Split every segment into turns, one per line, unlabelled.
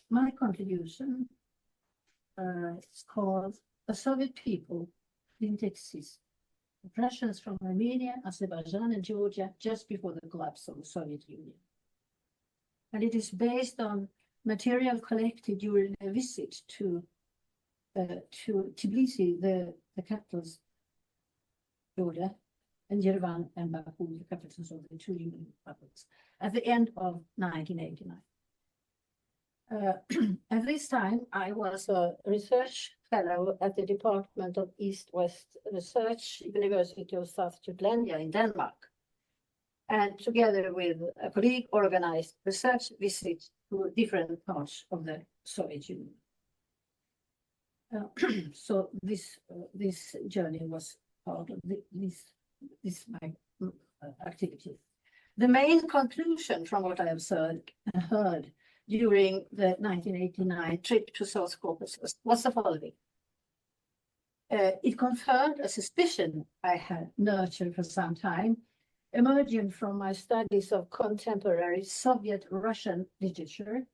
my contribution is called "A Soviet People Didn't Exist: Impressions from Armenia, Azerbaijan, and Georgia just before the collapse of the Soviet Union." And it is based on material collected during a visit to Tbilisi, the capitals, Georgia, and Yerevan and Baku, the capitals of the two Union republics, at the end of 1989. At this time, I was a research fellow at the Department of East-West Research, University of South Jutlandia in Denmark, and together with a colleague organized research visits to different parts of the Soviet Union. So this journey was part of this my activity. The main conclusion from what I observed and heard during the 1989 trip to South Caucasus was the following. It confirmed a suspicion I had nurtured for some time, emerging from my studies of contemporary Soviet-Russian literature.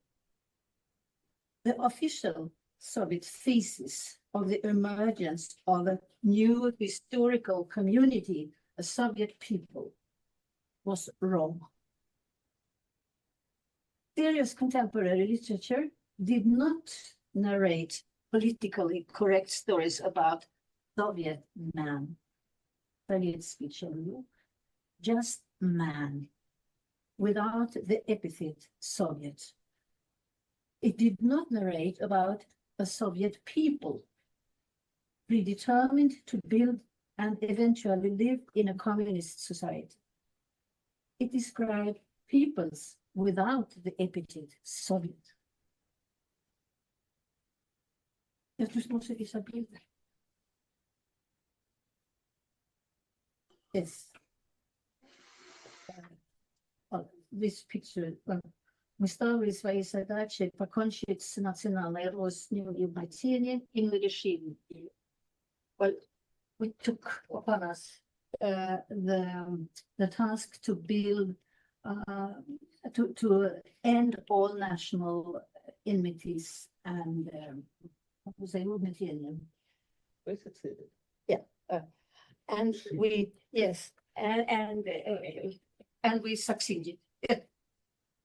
The official Soviet thesis of the emergence of a new historical community, a Soviet people, was wrong. Serious contemporary literature did not narrate politically correct stories about Soviet man, Soviet speech, just man, without the epithet Soviet. It did not narrate about a Soviet people, predetermined to build and eventually live in a communist society. It described peoples without the epithet Soviet. måste visa bilder. Yes. This picture, мы ставили свои задачи покончить с национальной рознью и угнетением и мы решили. Well, we took upon us the task to build, to end all national enmities and we succeeded. Yeah, and we and we succeeded.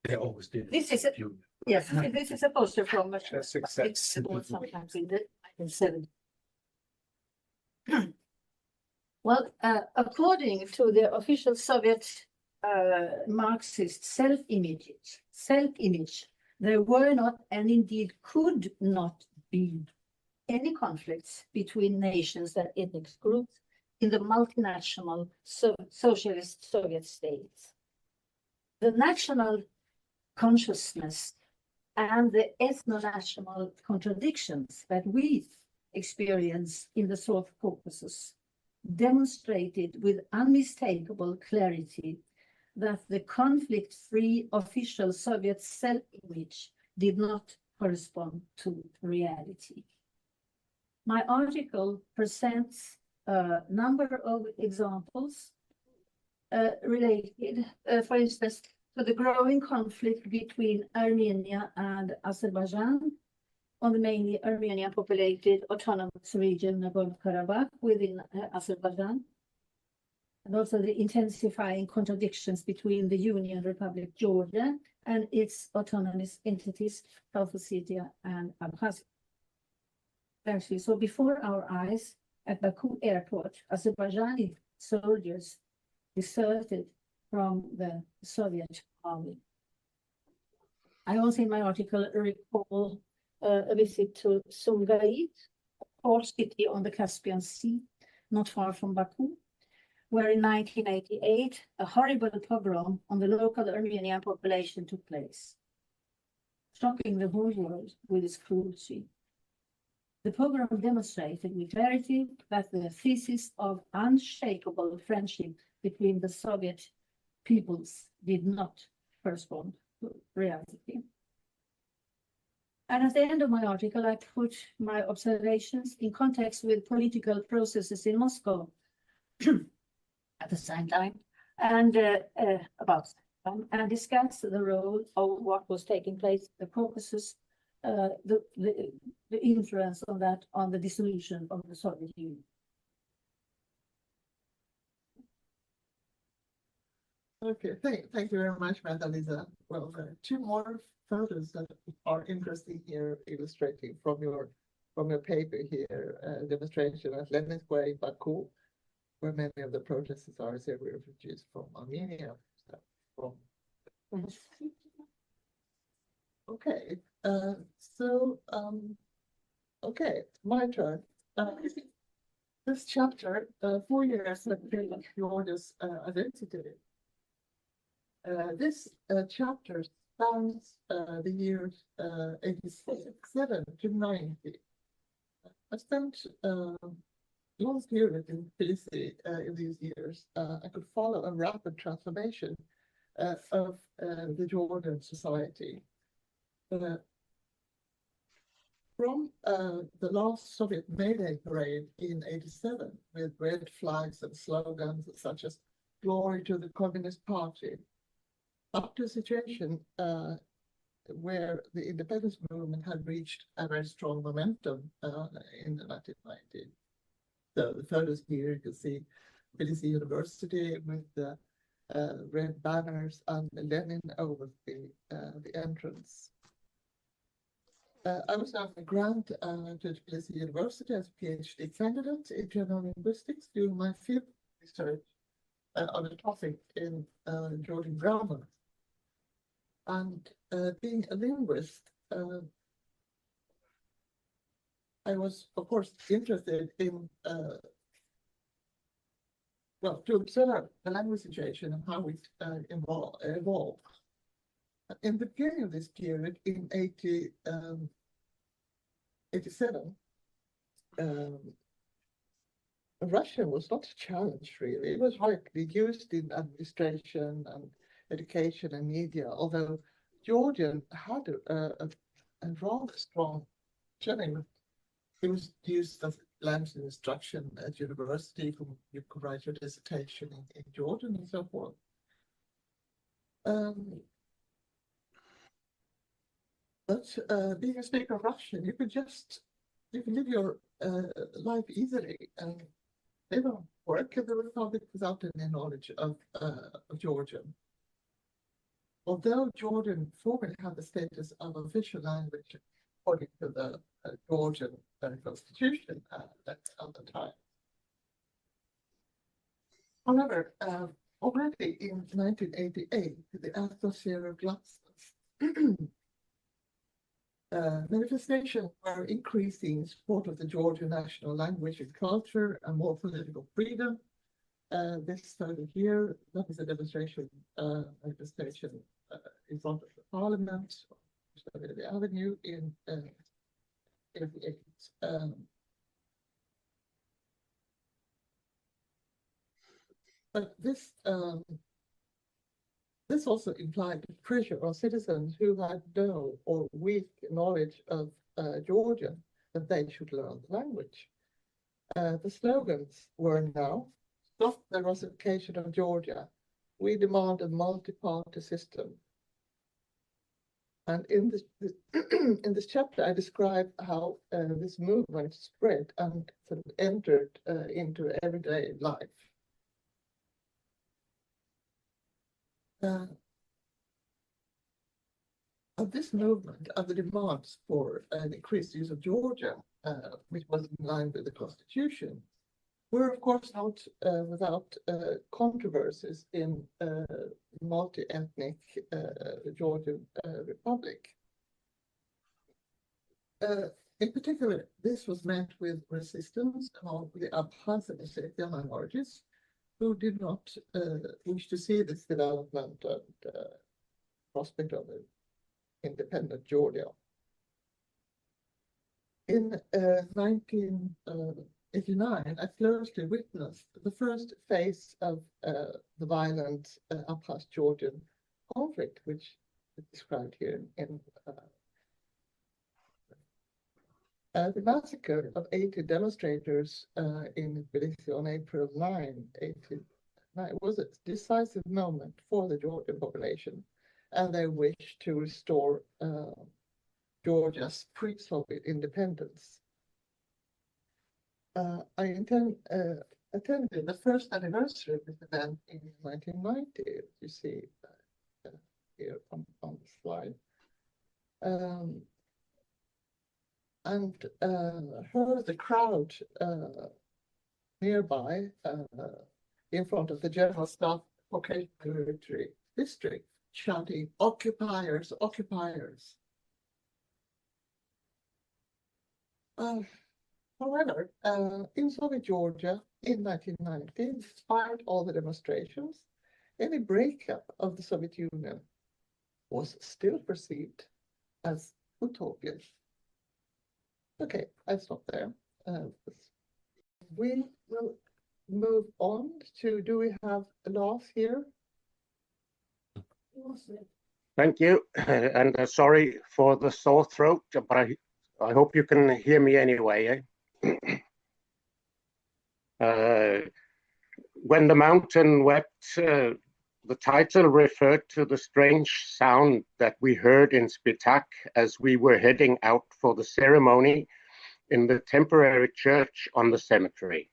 They always did.
This is this is a poster from a success sometimes in the 1970s. Well, according to the official Soviet Marxist self-image, there were not and indeed could not be any conflicts between nations and ethnic groups in the multinational socialist Soviet states. The national consciousness and the ethno-national contradictions that we experience in the South Caucasus demonstrated with unmistakable clarity that the conflict-free official Soviet self-image did not correspond to reality. My article presents a number of examples related, for instance, to the growing conflict between Armenia and Azerbaijan on the mainly Armenian-populated autonomous region Nagorno-Karabakh within Azerbaijan, and also the intensifying contradictions between the Union Republic Georgia and its autonomous entities, South Ossetia and Abkhazia. Actually, so before our eyes at Baku airport, Azerbaijani soldiers deserted from the Soviet army. I also in my article recall a visit to Sumgait, a port city on the Caspian Sea, not far from Baku, where in 1988, a horrible pogrom on the local Armenian population took place, shocking the whole world with its cruelty. The pogrom demonstrated with clarity that the thesis of unshakable friendship between the Soviet peoples did not correspond to reality. And at the end of my article, I put my observations in context with political processes in Moscow at the same time, and and discuss the role of what was taking place in the Caucasus the influence of that on the dissolution of the Soviet Union.
Okay, thank you very much, Märta-Lisa. Well, two more photos that are interesting here, illustrating from your paper here, demonstration at Lenin's Way, Baku, where many of the protesters are Syrian refugees from Armenia. Okay, okay, my turn. This chapter, 4 years that Georgia's identity. This chapter spans the years 87 to 90. I spent long period in Tbilisi in these years. I could follow a rapid transformation of the Georgian society. From the last Soviet May Day parade in 87, with red flags and slogans such as "Glory to the Communist Party," up to a situation where the independence movement had reached a very strong momentum in the 1990s. So the photos here, you can see Tbilisi University with the red banners and Lenin over the entrance. I was on a grant to Tbilisi University as a PhD candidate in general linguistics doing my field research on a topic in Georgian grammar. And being a linguist, I was, of course, interested in, well, to observe the language situation and how it evolved. In the beginning of this period, in 87, Russian was not a challenge, really. It was widely used in administration and education and media, although Georgian had a rather strong challenge. It was used as language instruction at university. You could write your dissertation in Georgian and so forth. But being a speaker of Russian, you can live your life easily and live and work in the Republic without any knowledge of Georgian. Although Georgian formally had the status of official language according to the Georgian constitution at the time. However, already in 1988, the Associated Glasnost manifestations were increasing support of the Georgian national language and culture and more political freedom. This photo here, that is a demonstration manifestation in front of the parliament, the avenue in 88. But this also implied pressure on citizens who had no or weak knowledge of Georgian that they should learn the language. The slogans were now, "Stop the Russification of Georgia. We demand a multi-party system." And in this chapter, I describe how this movement spread and sort of entered into everyday life. Of this movement and the demands for an increased use of Georgian, which was in line with the constitution, were of course not without controversies in multi-ethnic Georgian Republic. In particular, this was met with resistance among the Abkhaz and Ossetian minorities, who did not wish to see this development and prospect of an independent Georgia. In 1989, I closely witnessed the first phase of the violent Abkhaz-Georgian conflict, which is described here in the massacre of 80 demonstrators in Tbilisi on April 9, 1989 was a decisive moment for the Georgian population and their wish to restore Georgia's pre-Soviet independence. I attended the first anniversary of this event in 1990, you see here on the slide. And heard the crowd nearby in front of the General Staff Caucasus Military District shouting, "Occupiers, occupiers." However, in Soviet Georgia in 1990, despite all the demonstrations, any breakup of the Soviet Union was still perceived as utopian. Okay, I stop there. We will move on to, do we have Lars here?
Thank you, and sorry for the sore throat, but I hope you can hear me anyway. When the mountain wept, the title referred to the strange sound that we heard in Spitak as we were heading out for the ceremony in the temporary church on the cemetery.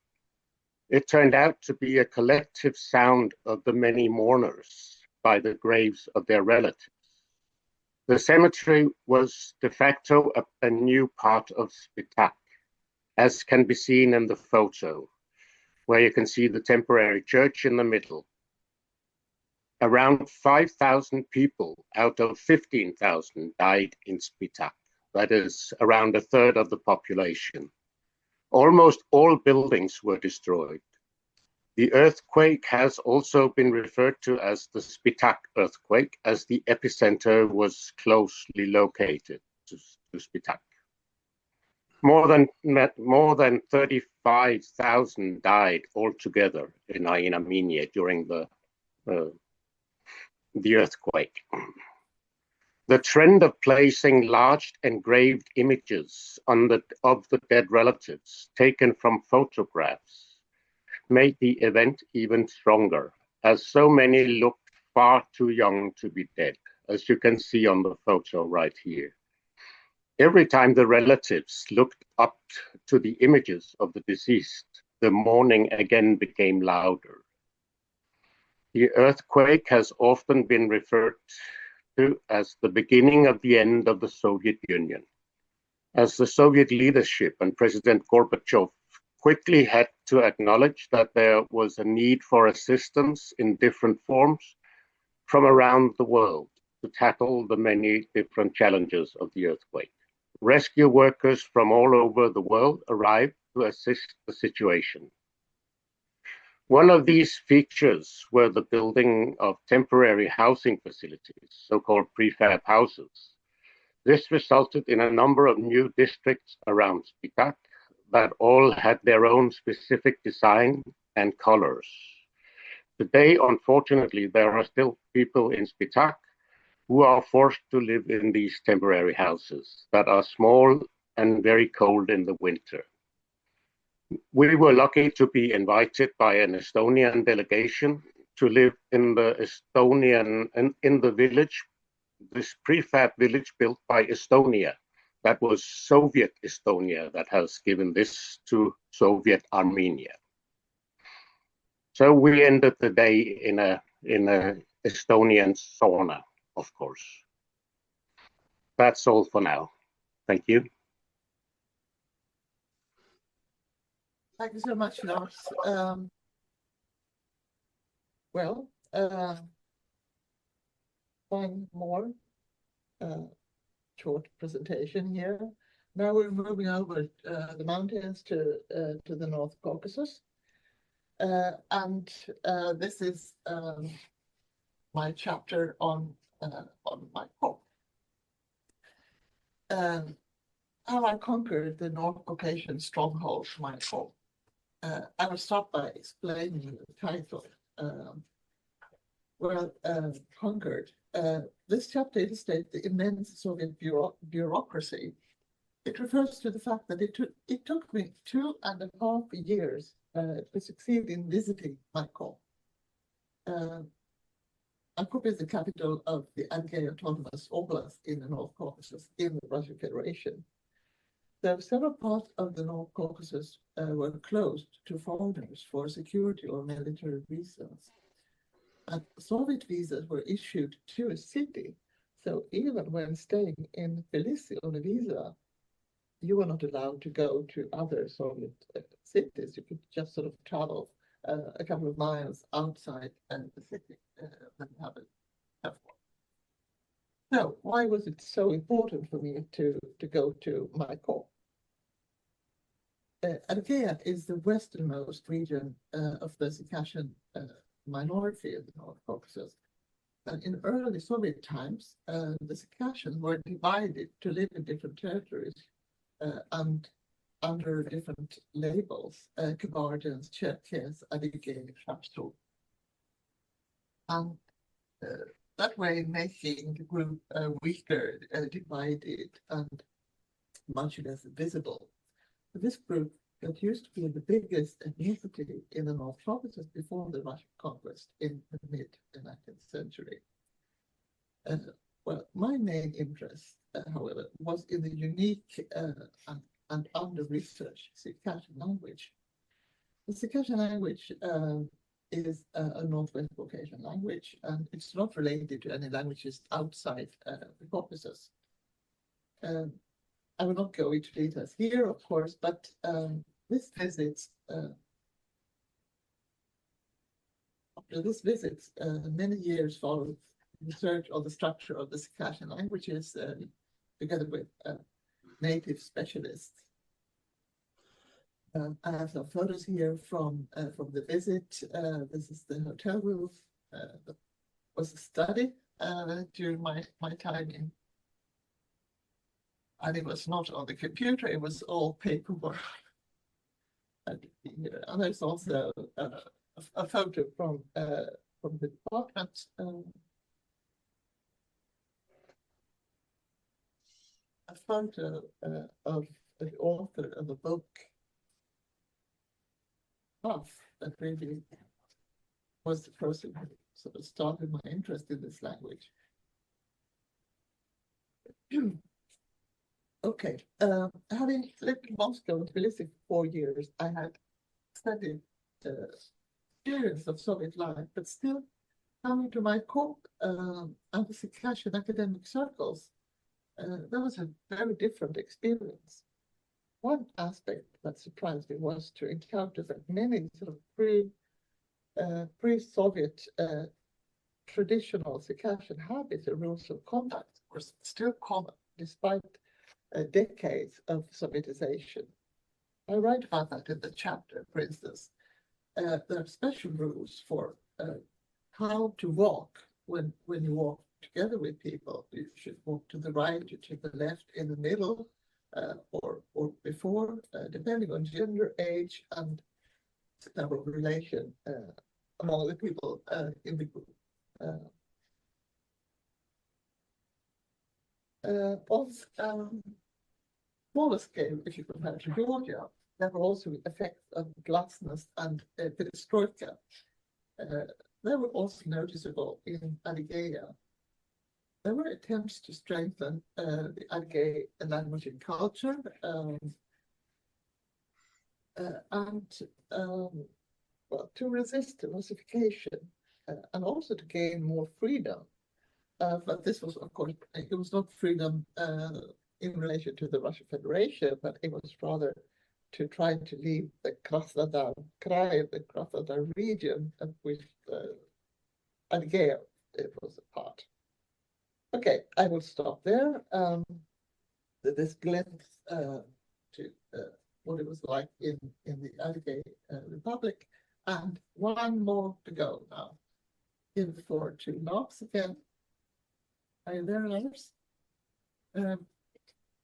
It turned out to be a collective sound of the many mourners by the graves of their relatives. The cemetery was de facto a new part of Spitak, as can be seen in the photo, where you can see the temporary church in the middle. Around 5,000 people out of 15,000 died in Spitak. That is around a third of the population. Almost all buildings were destroyed. The earthquake has also been referred to as the Spitak earthquake, as the epicenter was closely located to Spitak. More than 35,000 died altogether in Ain Armenia during the earthquake. The trend of placing large engraved images of the dead relatives taken from photographs made the event even stronger, as so many looked far too young to be dead, as you can see on the photo right here. Every time the relatives looked up to the images of the deceased, the mourning again became louder. The earthquake has often been referred to as the beginning of the end of the Soviet Union, as the Soviet leadership and President Gorbachev quickly had to acknowledge that there was a need for assistance in different forms from around the world to tackle the many different challenges of the earthquake. Rescue workers from all over the world arrived to assist the situation. One of these features were the building of temporary housing facilities, so-called prefab houses. This resulted in a number of new districts around Spitak that all had their own specific design and colors. Today, unfortunately, there are still people in Spitak who are forced to live in these temporary houses that are small and very cold in the winter. We were lucky to be invited by an Estonian delegation to live in the in the village, this prefab village built by Estonia. That was Soviet Estonia that has given this to Soviet Armenia. So we ended the day in a Estonian sauna, of course. That's all for now. Thank you.
Thank you so much, Lars. One more short presentation here. Now we're moving over the mountains to the North Caucasus. And this is my chapter on my book. How I conquered the North Caucasian stronghold, my book. I will start by explaining the title. Conquered. This chapter illustrates the immense Soviet bureaucracy. It refers to the fact that it took me 2.5 years to succeed in visiting Moscow. Akop is the capital of the Adygea Autonomous Oblast in the North Caucasus in the Russian Federation. So several parts of the North Caucasus were closed to foreigners for security or military reasons. And Soviet visas were issued to a city. So even when staying in Tbilisi on a visa, you were not allowed to go to other Soviet cities. You could just sort of travel a couple of miles outside the city and have one. So why was it so important for me to go to my corps? Adygea is the westernmost region of the Circassian minority in the North Caucasus. And in early Soviet times, the Circassians were divided to live in different territories and under different labels, Kabardins, Cherkess, Adygea, Shapsur. And that way making the group weaker, divided, and much less visible. This group that used to be the biggest ethnicity in the North Caucasus before the Russian conquest in the mid-19th century. Well, my main interest, however, was in the unique and under-researched Circassian language. The Circassian language is a Northwest Caucasian language, and it's not related to any languages outside the Caucasus. I will not go into details here, of course, but this visit, after this visit, many years followed research on the structure of the Circassian languages together with native specialists. I have some photos here from the visit. This is the hotel roof. That was a study during my time in. And it was not on the computer, it was all paperwork. And there's also a photo from the department. A photo of the author of the book. That really was the person who sort of started my interest in this language. Okay, having lived in Moscow and Tbilisi for 4 years, I had studied experience of Soviet life, but still coming to my corps and the Circassian academic circles, that was a very different experience. One aspect that surprised me was to encounter that many sort of pre-Soviet traditional Circassian habits and rules of conduct were still common, despite decades of Sovietization. I write about that in the chapter, for instance. There are special rules for how to walk when you walk together with people. You should walk to the right, or to the left, in the middle, or before, depending on gender, age, and type of relation among the people in the group. On smaller scale, if you compare to Georgia, there were also effects of glasnost and perestroika. They were also noticeable in Adygea. There were attempts to strengthen the Adygea language and culture, well, to resist Russification and also to gain more freedom. But this was, of course, it was not freedom in relation to the Russian Federation, but it was rather to try to leave the Krasnodar Krai, the Krasnodar region, of which Adygea was a part. Okay, I will stop there. This glimpse to what it was like in the Adygea Republic, and one more to go now. Give the floor to Lars again. Are you there, Lars?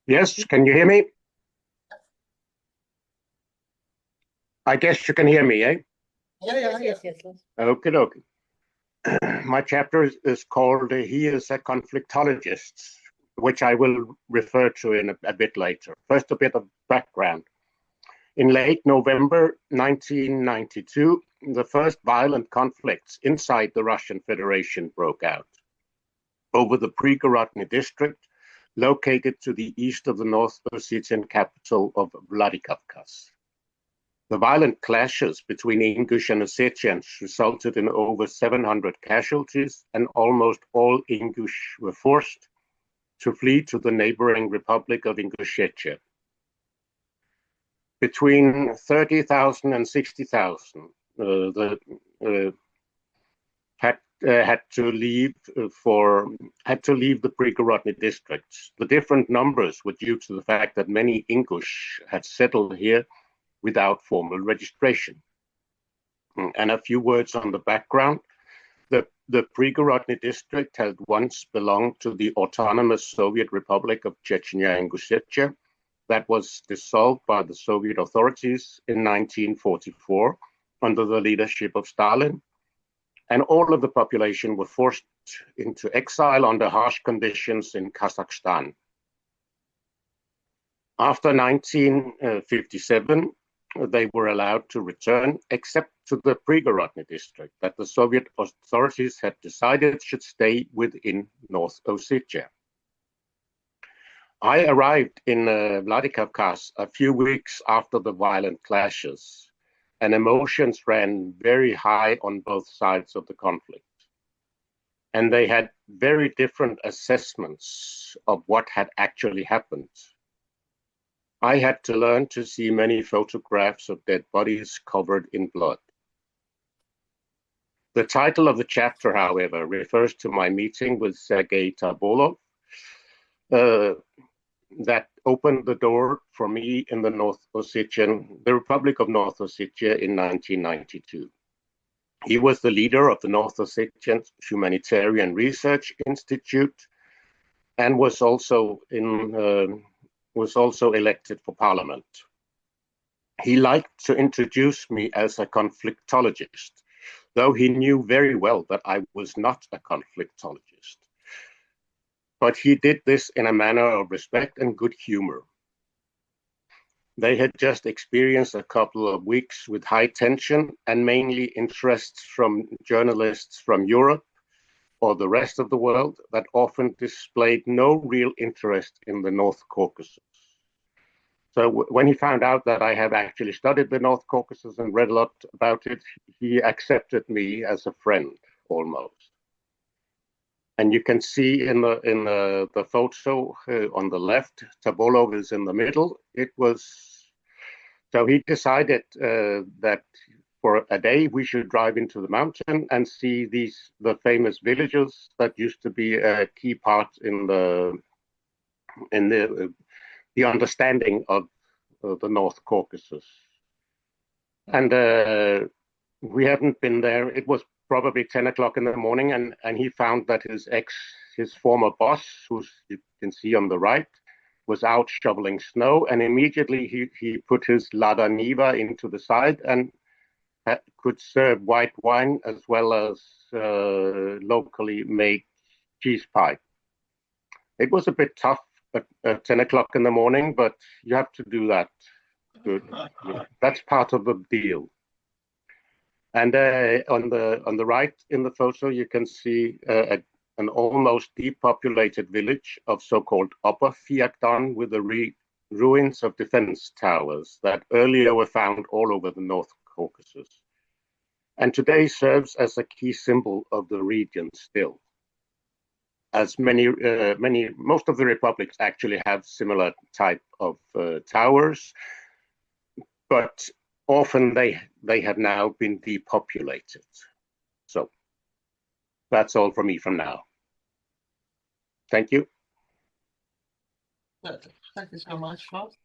Yes, can you hear me? I guess you can hear me, eh?
Yes.
Okay, okay. My chapter is called He is a Conflictologist, which I will refer to in a bit later. First, a bit of background. In late November 1992, the first violent conflicts inside the Russian Federation broke out over the Prigorod district, located to the east of the North Ossetian capital of Vladikavkaz. The violent clashes between Ingush and Ossetians resulted in over 700 casualties, and almost all Ingush were forced to flee to the neighboring Republic of Ingushetia. Between 30,000 and 60,000 had to leave the Prigorod districts. The different numbers were due to the fact that many Ingush had settled here without formal registration. And a few words on the background. The Prigorod district had once belonged to the autonomous Soviet Republic of Chechnya and Ingushetia that was dissolved by the Soviet authorities in 1944 under the leadership of Stalin. And all of the population were forced into exile under harsh conditions in Kazakhstan. After 1957, they were allowed to return, except to the Prigorod district that the Soviet authorities had decided should stay within North Ossetia. I arrived in Vladikavkaz a few weeks after the violent clashes, and emotions ran very high on both sides of the conflict. And they had very different assessments of what had actually happened. I had to learn to see many photographs of dead bodies covered in blood. The title of the chapter, however, refers to my meeting with Sergei Tabolov that opened the door for me in the Republic of North Ossetia in 1992. He was the leader of the North Ossetian Humanitarian Research Institute and was also elected for parliament. He liked to introduce me as a conflictologist, though he knew very well that I was not a conflictologist. But he did this in a manner of respect and good humor. They had just experienced a couple of weeks with high tension and mainly interests from journalists from Europe or the rest of the world that often displayed no real interest in the North Caucasus. So when he found out that I have actually studied the North Caucasus and read a lot about it, he accepted me as a friend almost. And you can see in the photo on the left, Tabolov is in the middle. So he decided that for a day we should drive into the mountain and see the famous villages that used to be a key part in the understanding of the North Caucasus. And we hadn't been there. It was probably 10 o'clock in the morning, and he found that his former boss, who you can see on the right, was out shoveling snow, and immediately he put his Lada Niva into the side and could serve white wine as well as locally made cheese pie. It was a bit tough at 10 o'clock in the morning, but you have to do that. Good. Yeah, that's part of the deal. And on the right in the photo, you can see an almost depopulated village of so-called Upper Fiakdan with the ruins of defense towers that earlier were found all over the North Caucasus, and today serves as a key symbol of the region still. As most of the republics actually have similar type of towers, but often they have now been depopulated. So that's all from me from now. Thank you.
Thank you so much, Lars.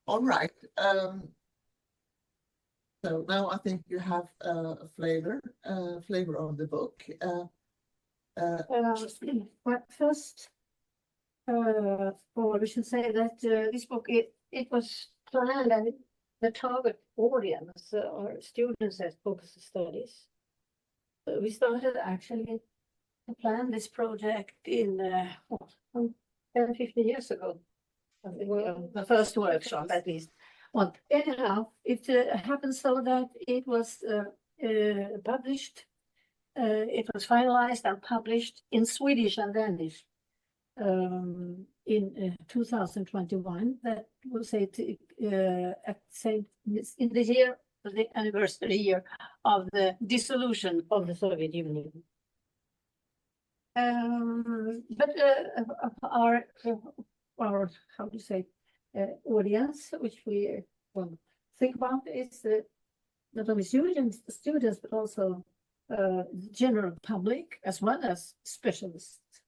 All right. So now I think you have a flavor of the book.
Well, first, or we should say that this book, it was planned, and the target audience are students at Caucasus Studies. So we started actually to plan this project in 10, 15 years ago. I think, the first workshop at least. Well, anyhow, it happened so that it was published, it was finalized and published in Swedish and Danish in 2021. That will say at same in the year of the anniversary year of the dissolution of the Soviet Union. But our how do you say audience, which we think about, is not only students but also general public as well as specialists.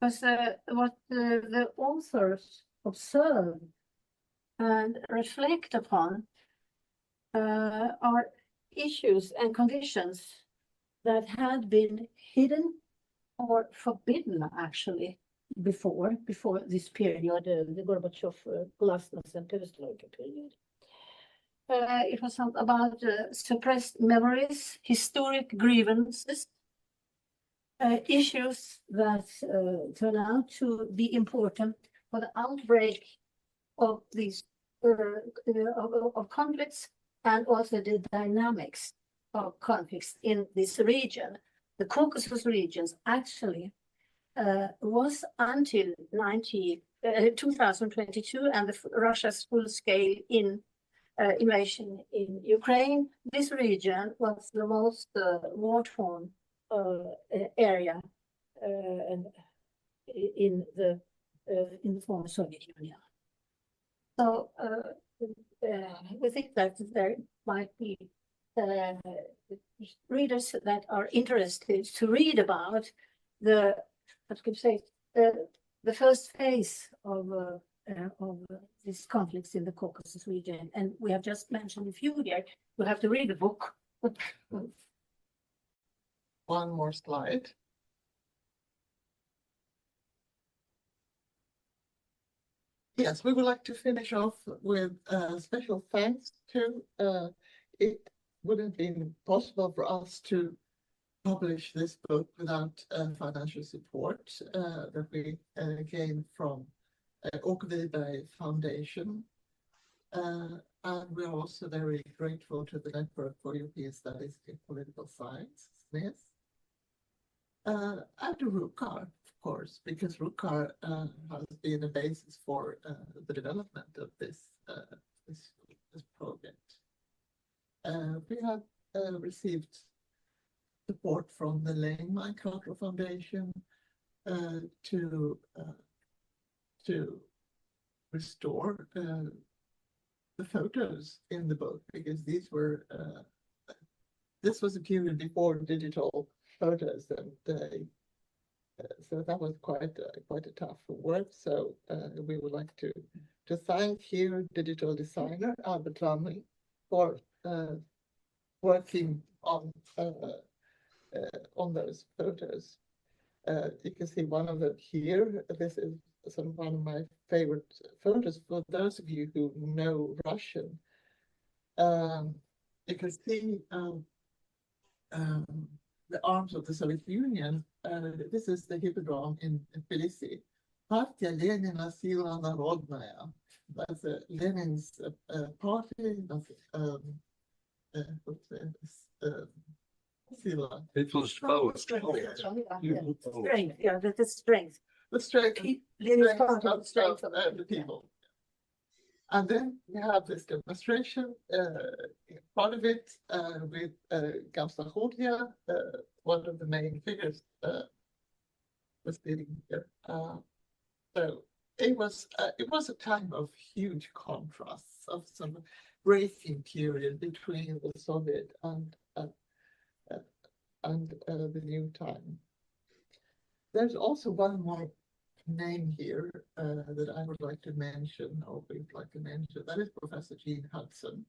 Because what the authors observe and reflect upon are issues and conditions that had been hidden or forbidden actually before this period, the Gorbachev, Glasnost and Perestroika period. It was about suppressed memories, historic grievances, issues that turn out to be important for the outbreak of these of conflicts, and also the dynamics of conflicts in this region. The Caucasus regions actually was until 2022 and Russia's full-scale invasion in Ukraine. This region was the most war-torn area in the former Soviet Union. So we think that there might be readers that are interested to read about the, what could you say, the first phase of these conflicts in the Caucasus region. And we have just mentioned a few here. You have to read the book.
One more slide. Yes, we would like to finish off with special thanks to, it wouldn't have been possible for us to publish this book without financial support that we gained from Åke Wiberg Foundation. And we're also very grateful to the Network for European Studies in Political Science, SNES. And to RUCAR, of course, because RUCAR has been a basis for the development of this project. We have received support from the Langman Cultural Foundation to restore the photos in the book, because these were this was a period before digital photos, and so that was quite a tough work. So we would like to thank here digital designer Ib Faurby for working on those photos. You can see one of them here. This is sort of one of my favorite photos for those of you who know Russian. You can see the arms of the Soviet Union. This is the Hippodrome in Tbilisi. Партия Ленина, сила народная. That's Lenin's party. That's sila.
People's power.
Strength, yeah, that is strength.
The strength of the people. And then we have this demonstration, part of it with Gamsa Khodia, one of the main figures was leading here. So it was a time of huge contrasts, of some breaking period between the Soviet and the new time. There's also one more name here that I would like to mention, or we'd like to mention. That is Professor Jean Hudson.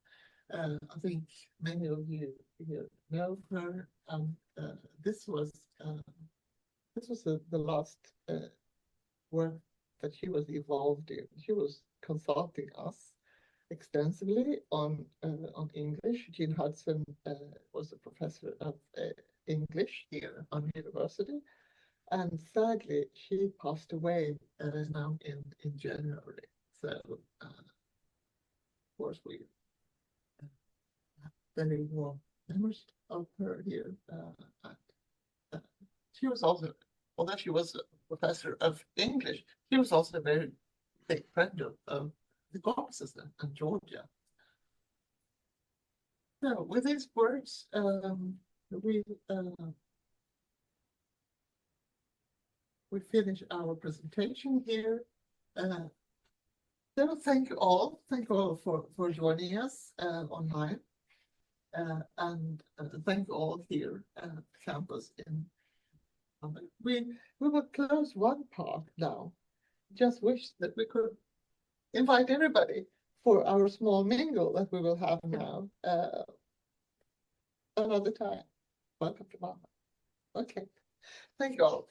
I think many of you here know her. This was the last work that she was involved in. She was consulting us extensively on English. Jean Hudson was a professor of English here on university, And sadly, she passed away now in January. So, of course, we very warm memories of her here. She was also, although she was a professor of English, she was also a very big friend of the Caucasus and Georgia. So, with these words, we finish our presentation here. So thank you all for joining us online, and thank you all here at campus. We will close one part now. Just wish that we could invite everybody for our small mingle that we will have now another time. Welcome to Mama. Okay, thank you all.